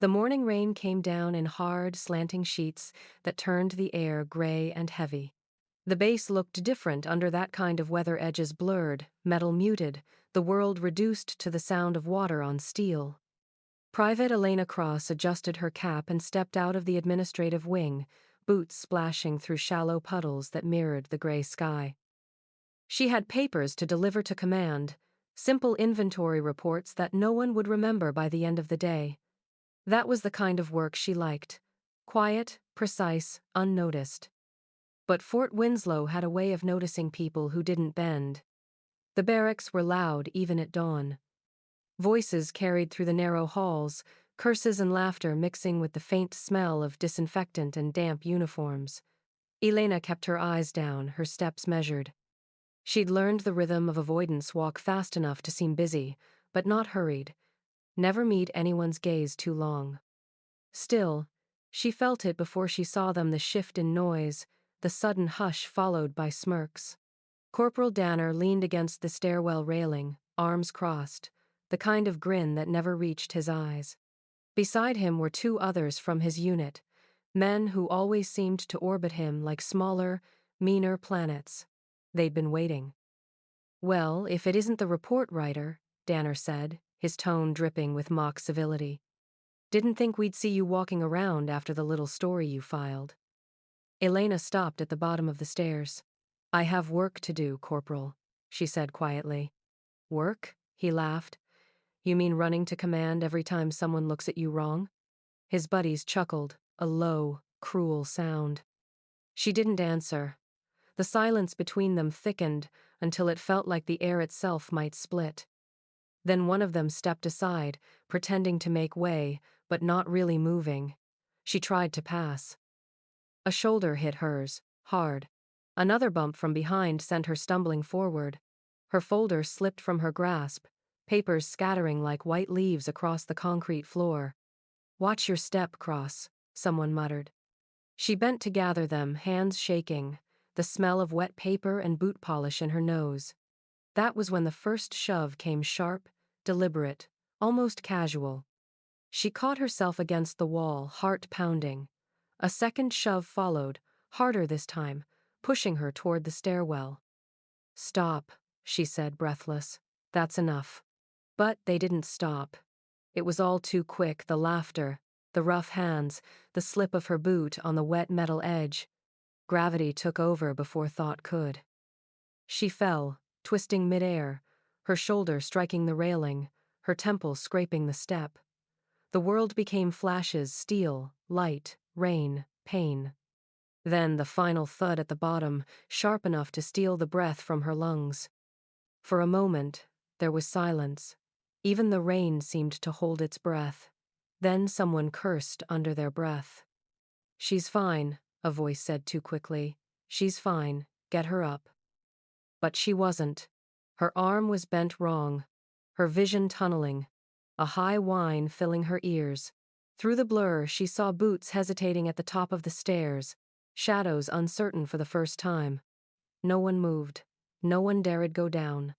The morning rain came down in hard, slanting sheets that turned the air gray and heavy. The base looked different under that kind of weather, edges blurred, metal muted, the world reduced to the sound of water on steel. Private Elena Cross adjusted her cap and stepped out of the administrative wing, boots splashing through shallow puddles that mirrored the gray sky. She had papers to deliver to command, simple inventory reports that no one would remember by the end of the day. That was the kind of work she liked. Quiet, precise, unnoticed. But Fort Winslow had a way of noticing people who didn't bend. The barracks were loud even at dawn. Voices carried through the narrow halls, curses and laughter mixing with the faint smell of disinfectant and damp uniforms. Elena kept her eyes down, her steps measured. She'd learned the rhythm of avoidance: walk fast enough to seem busy, but not hurried. Never meet anyone's gaze too long. Still, she felt it before she saw them: the shift in noise, the sudden hush followed by smirks. Corporal Danner leaned against the stairwell railing, arms crossed, the kind of grin that never reached his eyes. Beside him were two others from his unit, men who always seemed to orbit him like smaller, meaner planets. They'd been waiting. "Well, if it isn't the report writer," Danner said, his tone dripping with mock civility. "Didn't think we'd see you walking around after the little story you filed." Elena stopped at the bottom of the stairs. "I have work to do, Corporal," she said quietly. "Work?" He laughed. "You mean running to command every time someone looks at you wrong?" His buddies chuckled, a low, cruel sound. She didn't answer. The silence between them thickened until it felt like the air itself might split. Then one of them stepped aside, pretending to make way, but not really moving. She tried to pass. A shoulder hit hers, hard. Another bump from behind sent her stumbling forward. Her folder slipped from her grasp, papers scattering like white leaves across the concrete floor. "Watch your step, Cross," someone muttered. She bent to gather them, hands shaking, the smell of wet paper and boot polish in her nose. That was when the first shove came, sharp, deliberate, almost casual. She caught herself against the wall, heart pounding. A second shove followed, harder this time, pushing her toward the stairwell. "Stop," she said, breathless. "That's enough." But they didn't stop. It was all too quick: the laughter, the rough hands, the slip of her boot on the wet metal edge. Gravity took over before thought could. She fell, twisting midair, her shoulder striking the railing, her temple scraping the step. The world became flashes: steel, light, rain, pain. Then the final thud at the bottom, sharp enough to steal the breath from her lungs. For a moment, there was silence. Even the rain seemed to hold its breath. Then someone cursed under their breath. "She's fine," a voice said too quickly. "She's fine. Get her up." But she wasn't. Her arm was bent wrong, her vision tunneling, a high whine filling her ears. Through the blur, she saw boots hesitating at the top of the stairs, shadows uncertain for the first time. No one moved. No one dared go down.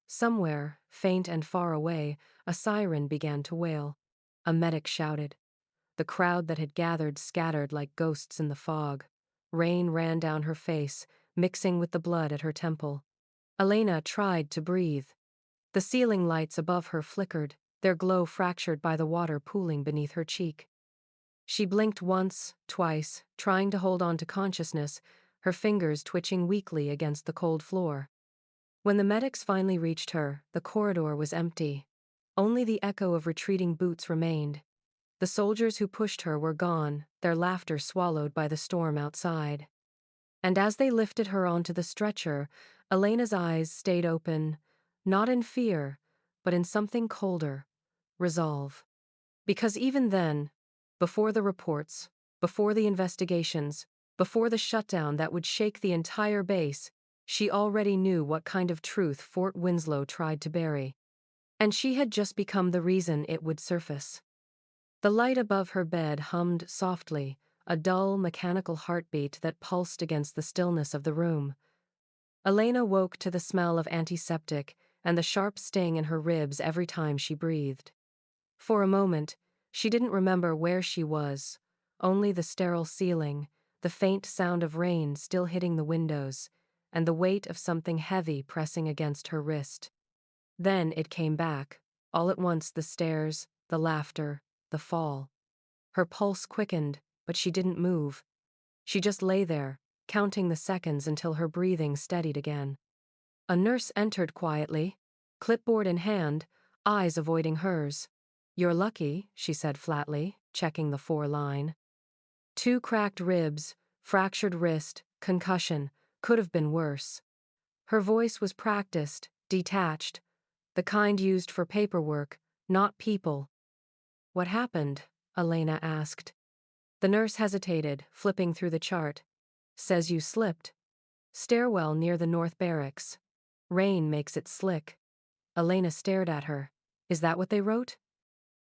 Somewhere, faint and far away, a siren began to wail. A medic shouted. The crowd that had gathered scattered like ghosts in the fog. Rain ran down her face, mixing with the blood at her temple. Elena tried to breathe. The ceiling lights above her flickered, their glow fractured by the water pooling beneath her cheek. She blinked once, twice, trying to hold on to consciousness, her fingers twitching weakly against the cold floor. When the medics finally reached her, the corridor was empty. Only the echo of retreating boots remained. The soldiers who pushed her were gone, their laughter swallowed by the storm outside. And as they lifted her onto the stretcher, Elena's eyes stayed open, not in fear, but in something colder: resolve. Because even then, before the reports, before the investigations, before the shutdown that would shake the entire base, she already knew what kind of truth Fort Winslow tried to bury. And she had just become the reason it would surface. The light above her bed hummed softly, a dull, mechanical heartbeat that pulsed against the stillness of the room. Elena woke to the smell of antiseptic and the sharp sting in her ribs every time she breathed. For a moment, She didn't remember where she was, only the sterile ceiling, the faint sound of rain still hitting the windows, and the weight of something heavy pressing against her wrist. Then it came back, all at once, the stairs, the laughter, the fall. Her pulse quickened, but she didn't move. She just lay there, counting the seconds until her breathing steadied again. A nurse entered quietly, clipboard in hand, eyes avoiding hers. "You're lucky," she said flatly, checking the 4 line. 2 cracked ribs, fractured wrist, concussion, could have been worse. Her voice was practiced, detached, the kind used for paperwork, not people. "What happened?" Elena asked. The nurse hesitated, flipping through the chart. "Says you slipped. Stairwell near the North Barracks. Rain makes it slick." Elena stared at her. "Is that what they wrote?"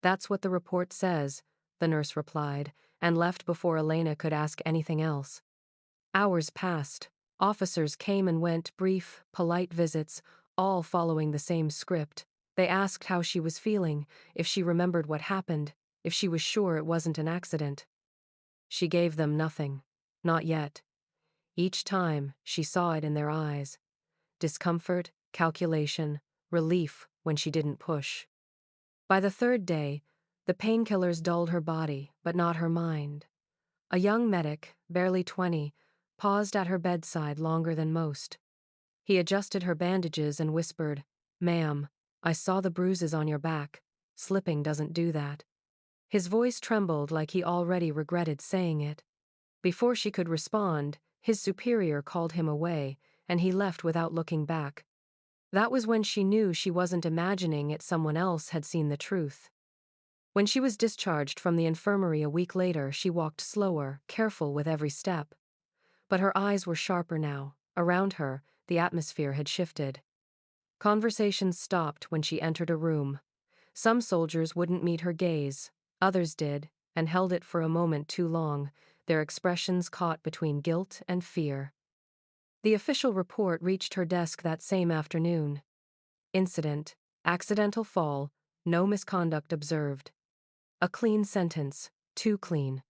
"That's what the report says," the nurse replied, and left before Elena could ask anything else. Hours passed. Officers came and went, brief, polite visits, all following the same script. They asked how she was feeling, if she remembered what happened, if she was sure it wasn't an accident. She gave them nothing. Not yet. Each time, she saw it in their eyes. Discomfort, calculation, relief when she didn't push. By the 3rd day, the painkillers dulled her body, but not her mind. A young medic, barely 20, paused at her bedside longer than most. He adjusted her bandages and whispered, "Ma'am, I saw the bruises on your back. Slipping doesn't do that." His voice trembled like he already regretted saying it. Before she could respond, his superior called him away, and he left without looking back. That was when she knew she wasn't imagining it, someone else had seen the truth. When she was discharged from the infirmary a week later, she walked slower, careful with every step. But her eyes were sharper now. Around her, the atmosphere had shifted. Conversations stopped when she entered a room. Some soldiers wouldn't meet her gaze. Others did, and held it for a moment too long, their expressions caught between guilt and fear. The official report reached her desk that same afternoon. Incident, accidental fall, no misconduct observed. A clean sentence, too clean.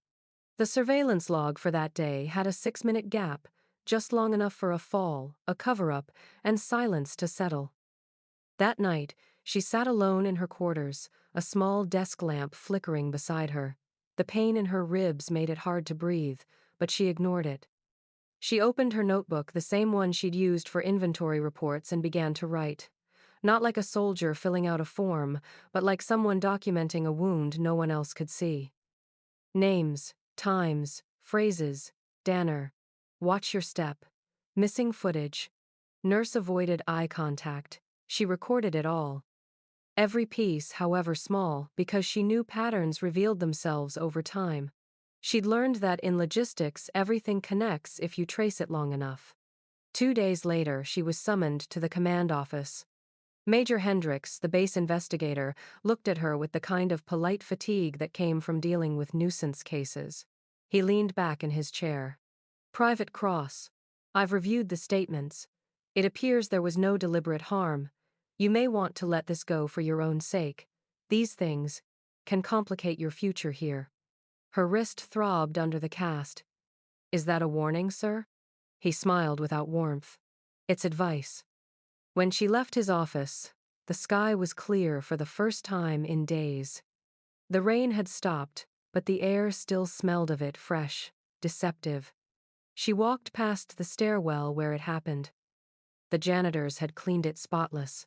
The surveillance log for that day had a 6-minute gap, just long enough for a fall, a cover-up, and silence to settle. That night, she sat alone in her quarters, a small desk lamp flickering beside her. The pain in her ribs made it hard to breathe, but she ignored it. She opened her notebook, the same one she'd used for inventory reports, and began to write. Not like a soldier filling out a form, but like someone documenting a wound no one else could see. Names, times, phrases, Danner. Watch your step. Missing footage. Nurse avoided eye contact. She recorded it all. Every piece, however small, because she knew patterns revealed themselves over time. She'd learned that in logistics, everything connects if you trace it long enough. 2 days later, she was summoned to the command office. Major Hendricks, the base investigator, looked at her with the kind of polite fatigue that came from dealing with nuisance cases. He leaned back in his chair. "Private Cross, I've reviewed the statements. It appears there was no deliberate harm. You may want to let this go for your own sake. These things can complicate your future here." Her wrist throbbed under the cast. "Is that a warning, sir?" He smiled without warmth. "It's advice." When she left his office, the sky was clear for the first time in days. The rain had stopped, but the air still smelled of it, fresh, deceptive. She walked past the stairwell where it happened. The janitors had cleaned it spotless.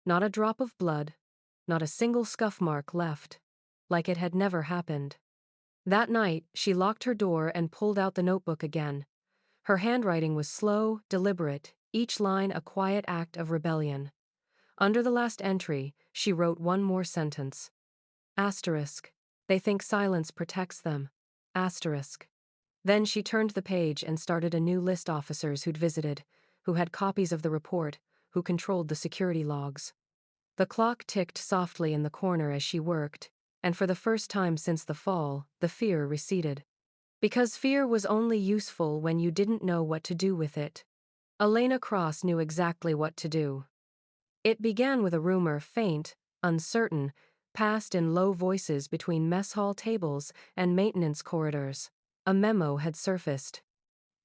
Not a drop of blood, not a single scuff mark left, like it had never happened. That night, she locked her door and pulled out the notebook again. Her handwriting was slow, deliberate, each line a quiet act of rebellion. Under the last entry, she wrote one more sentence. Asterisk. They think silence protects them. Asterisk. Then she turned the page and started a new list: officers who'd visited, who had copies of the report, who controlled the security logs. The clock ticked softly in the corner as she worked, and for the first time since the fall, the fear receded. Because fear was only useful when you didn't know what to do with it. Elena Cross knew exactly what to do. It began with a rumor, faint, uncertain, passed in low voices between mess hall tables and maintenance corridors. A memo had surfaced.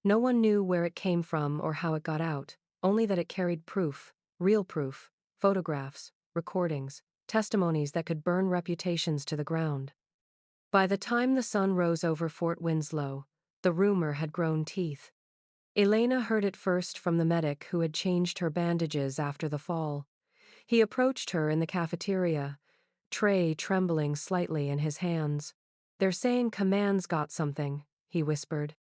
No one knew where it came from or how it got out, only that it carried proof, real proof, photographs, recordings, testimonies that could burn reputations to the ground. By the time the sun rose over Fort Winslow, the rumor had grown teeth. Elena heard it first from the medic who had changed her bandages after the fall. He approached her in the cafeteria, tray trembling slightly in his hands. "They're saying Command's got something," he whispered.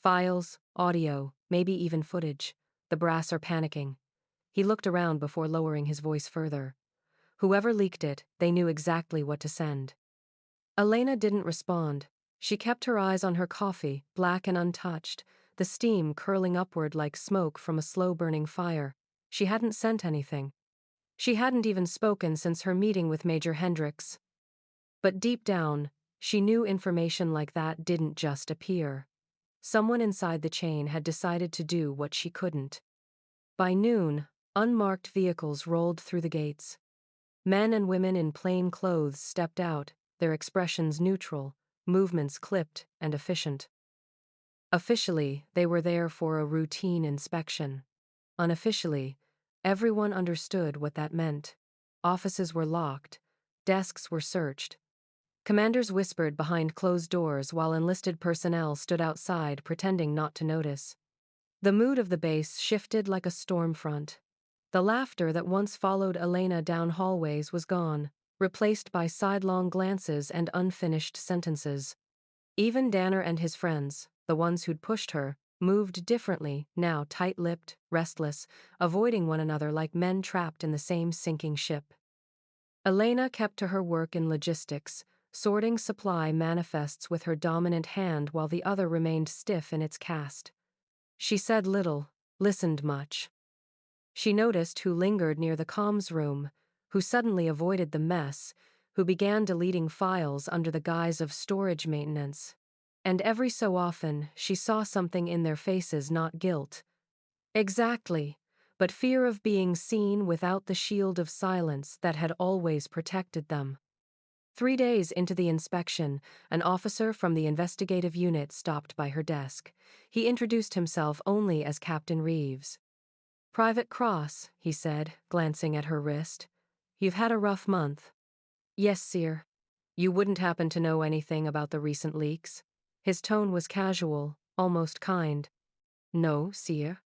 "Files, audio, maybe even footage. The brass are panicking." He looked around before lowering his voice further. Whoever leaked it, they knew exactly what to send. Elena didn't respond. She kept her eyes on her coffee, black and untouched, the steam curling upward like smoke from a slow-burning fire. She hadn't sent anything. She hadn't even spoken since her meeting with Major Hendricks. But deep down, she knew information like that didn't just appear. Someone inside the chain had decided to do what she couldn't. By noon, unmarked vehicles rolled through the gates. Men and women in plain clothes stepped out, their expressions neutral, movements clipped and efficient. Officially, they were there for a routine inspection. Unofficially, everyone understood what that meant. Offices were locked, desks were searched. Commanders whispered behind closed doors while enlisted personnel stood outside pretending not to notice. The mood of the base shifted like a storm front. The laughter that once followed Elena down hallways was gone, replaced by sidelong glances and unfinished sentences. Even Danner and his friends, the ones who'd pushed her, moved differently, now tight-lipped, restless, avoiding one another like men trapped in the same sinking ship. Elena kept to her work in logistics, sorting supply manifests with her dominant hand while the other remained stiff in its cast. She said little, listened much. She noticed who lingered near the comms room, who suddenly avoided the mess, who began deleting files under the guise of storage maintenance. And every so often, she saw something in their faces, not guilt. Exactly, but fear of being seen without the shield of silence that had always protected them. 3 days into the inspection, an officer from the investigative unit stopped by her desk. He introduced himself only as Captain Reeves. "Private Cross," he said, glancing at her wrist. "You've had a rough month." "Yes, sir." "You wouldn't happen to know anything about the recent leaks?" His tone was casual, almost kind. "No, sir."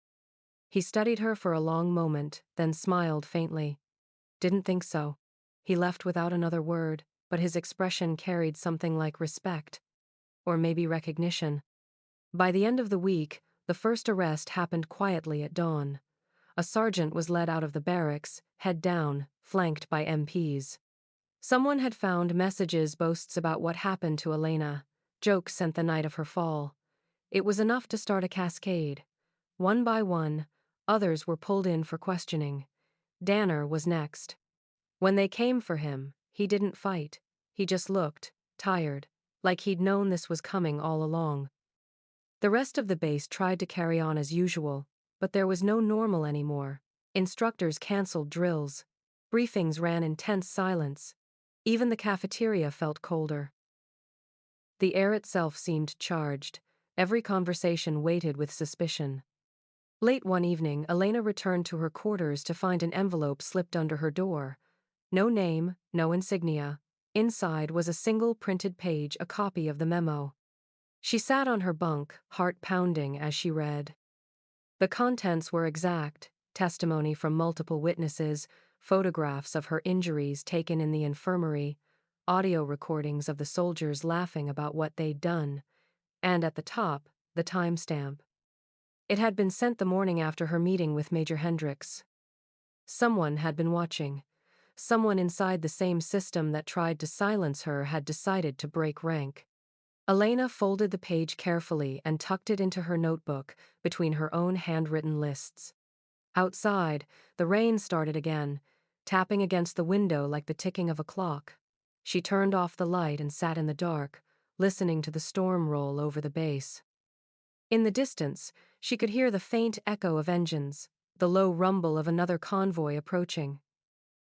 He studied her for a long moment, then smiled faintly. "Didn't think so." He left without another word, but his expression carried something like respect. Or maybe recognition. By the end of the week, the first arrest happened quietly at dawn. A sergeant was led out of the barracks, head down, flanked by MPs. Someone had found messages boasts about what happened to Elena, jokes sent the night of her fall. It was enough to start a cascade. One by one, others were pulled in for questioning. Danner was next. When they came for him, he didn't fight. He just looked, tired, like he'd known this was coming all along. The rest of the base tried to carry on as usual, but there was no normal anymore. Instructors canceled drills. Briefings ran in tense silence. Even the cafeteria felt colder. The air itself seemed charged. Every conversation weighted with suspicion. Late one evening, Elena returned to her quarters to find an envelope slipped under her door. No name, no insignia. Inside was a single printed page, a copy of the memo. She sat on her bunk, heart pounding as she read. The contents were exact: testimony from multiple witnesses, photographs of her injuries taken in the infirmary, audio recordings of the soldiers laughing about what they'd done, and at the top, the timestamp. It had been sent the morning after her meeting with Major Hendricks. Someone had been watching. Someone inside the same system that tried to silence her had decided to break rank. Elena folded the page carefully and tucked it into her notebook between her own handwritten lists. Outside, the rain started again, tapping against the window like the ticking of a clock. She turned off the light and sat in the dark, listening to the storm roll over the base. In the distance, she could hear the faint echo of engines, the low rumble of another convoy approaching.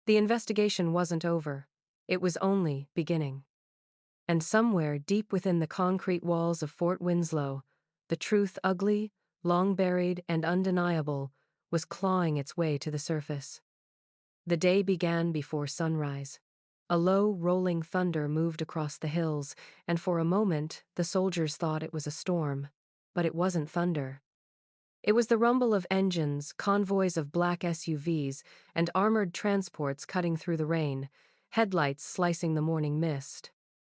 The investigation wasn't over. It was only beginning. And somewhere deep within the concrete walls of Fort Winslow, the truth, ugly, long buried, and undeniable, was clawing its way to the surface. The day began before sunrise. A low, rolling thunder moved across the hills, and for a moment the soldiers thought it was a storm. But it wasn't thunder. It was the rumble of engines, convoys of black SUVs, and armored transports cutting through the rain, headlights slicing the morning mist.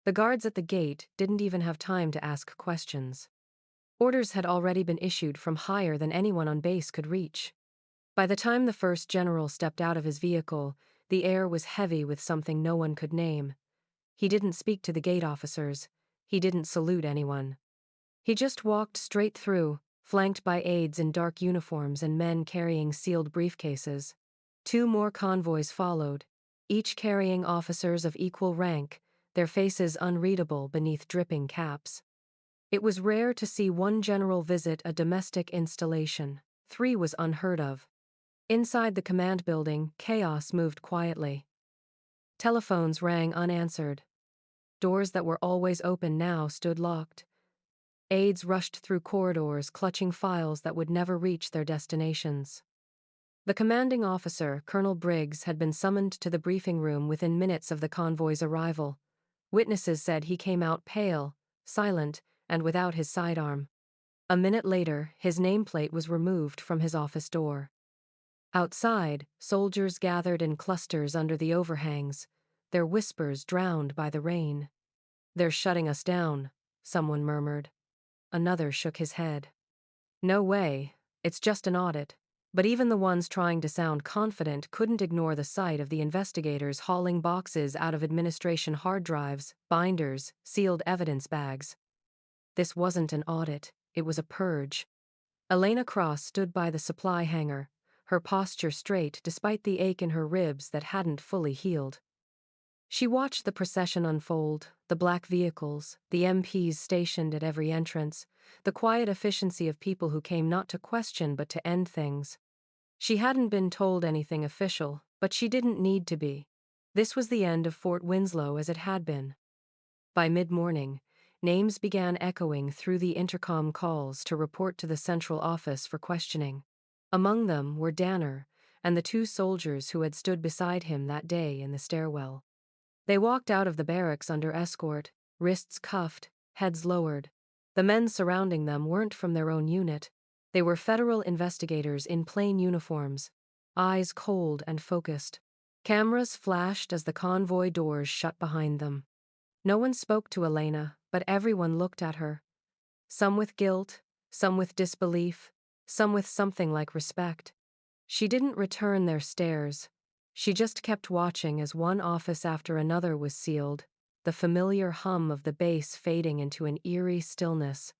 The guards at the gate didn't even have time to ask questions. Orders had already been issued from higher than anyone on base could reach. By the time the first general stepped out of his vehicle, the air was heavy with something no one could name. He didn't speak to the gate officers. He didn't salute anyone. He just walked straight through, flanked by aides in dark uniforms and men carrying sealed briefcases. Two more convoys followed, each carrying officers of equal rank, their faces unreadable beneath dripping caps. It was rare to see one general visit a domestic installation. 3 was unheard of. Inside the command building, chaos moved quietly. Telephones rang unanswered. Doors that were always open now stood locked. Aides rushed through corridors, clutching files that would never reach their destinations. The commanding officer, Colonel Briggs, had been summoned to the briefing room within minutes of the convoy's arrival. Witnesses said he came out pale, silent, and without his sidearm. A minute later, his nameplate was removed from his office door. Outside, soldiers gathered in clusters under the overhangs, their whispers drowned by the rain. "They're shutting us down," someone murmured. Another shook his head. "No way, it's just an audit." But even the ones trying to sound confident couldn't ignore the sight of the investigators hauling boxes out of administration hard drives, binders, sealed evidence bags. This wasn't an audit, it was a purge. Elena Cross stood by the supply hangar, her posture straight despite the ache in her ribs that hadn't fully healed. She watched the procession unfold, the black vehicles, the MPs stationed at every entrance, the quiet efficiency of people who came not to question but to end things. She hadn't been told anything official, but she didn't need to be. This was the end of Fort Winslow as it had been. By mid-morning, names began echoing through the intercom calls to report to the central office for questioning. Among them were Danner and the 2 soldiers who had stood beside him that day in the stairwell. They walked out of the barracks under escort, wrists cuffed, heads lowered. The men surrounding them weren't from their own unit. They were federal investigators in plain uniforms, eyes cold and focused. Cameras flashed as the convoy doors shut behind them. No one spoke to Elena, but everyone looked at her. Some with guilt, some with disbelief, some with something like respect. She didn't return their stares. She just kept watching as one office after another was sealed, the familiar hum of the base fading into an eerie stillness.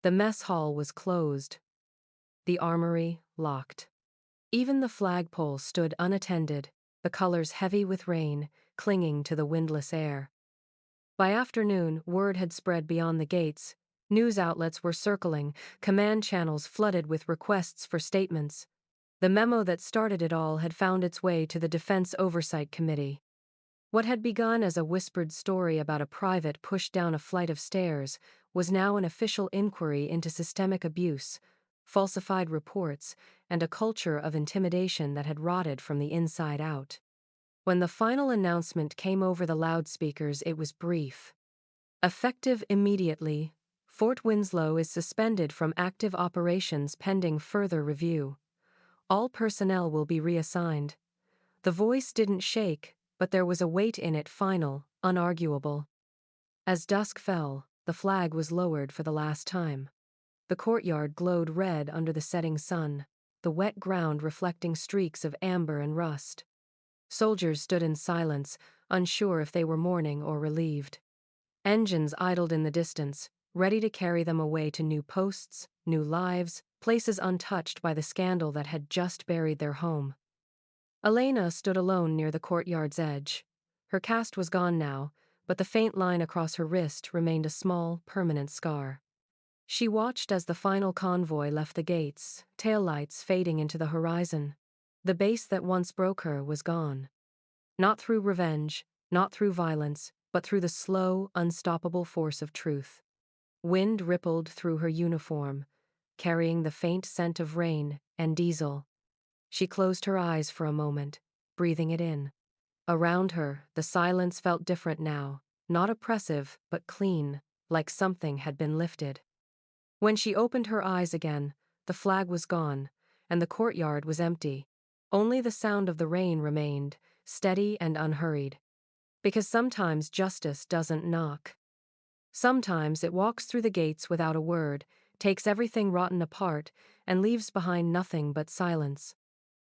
The mess hall was closed. The armory locked. Even the flagpole stood unattended, the colors heavy with rain, clinging to the windless air. By afternoon, word had spread beyond the gates. News outlets were circling, command channels flooded with requests for statements. The memo that started it all had found its way to the Defense Oversight Committee. What had begun as a whispered story about a private pushed down a flight of stairs was now an official inquiry into systemic abuse, falsified reports, and a culture of intimidation that had rotted from the inside out. When the final announcement came over the loudspeakers, it was brief. Effective immediately, Fort Winslow is suspended from active operations pending further review. All personnel will be reassigned. The voice didn't shake, but there was a weight in it, final, unarguable. As dusk fell, the flag was lowered for the last time. The courtyard glowed red under the setting sun, the wet ground reflecting streaks of amber and rust. Soldiers stood in silence, unsure if they were mourning or relieved. Engines idled in the distance, ready to carry them away to new posts, new lives, places untouched by the scandal that had just buried their home. Elena stood alone near the courtyard's edge. Her cast was gone now, but the faint line across her wrist remained a small, permanent scar. She watched as the final convoy left the gates, taillights fading into the horizon. The base that once broke her was gone. Not through revenge, not through violence, but through the slow, unstoppable force of truth. Wind rippled through her uniform, carrying the faint scent of rain and diesel. She closed her eyes for a moment, breathing it in. Around her, the silence felt different now, not oppressive, but clean, like something had been lifted. When she opened her eyes again, the flag was gone, and the courtyard was empty. Only the sound of the rain remained, steady and unhurried. Because sometimes justice doesn't knock. Sometimes it walks through the gates without a word, takes everything rotten apart, and leaves behind nothing but silence.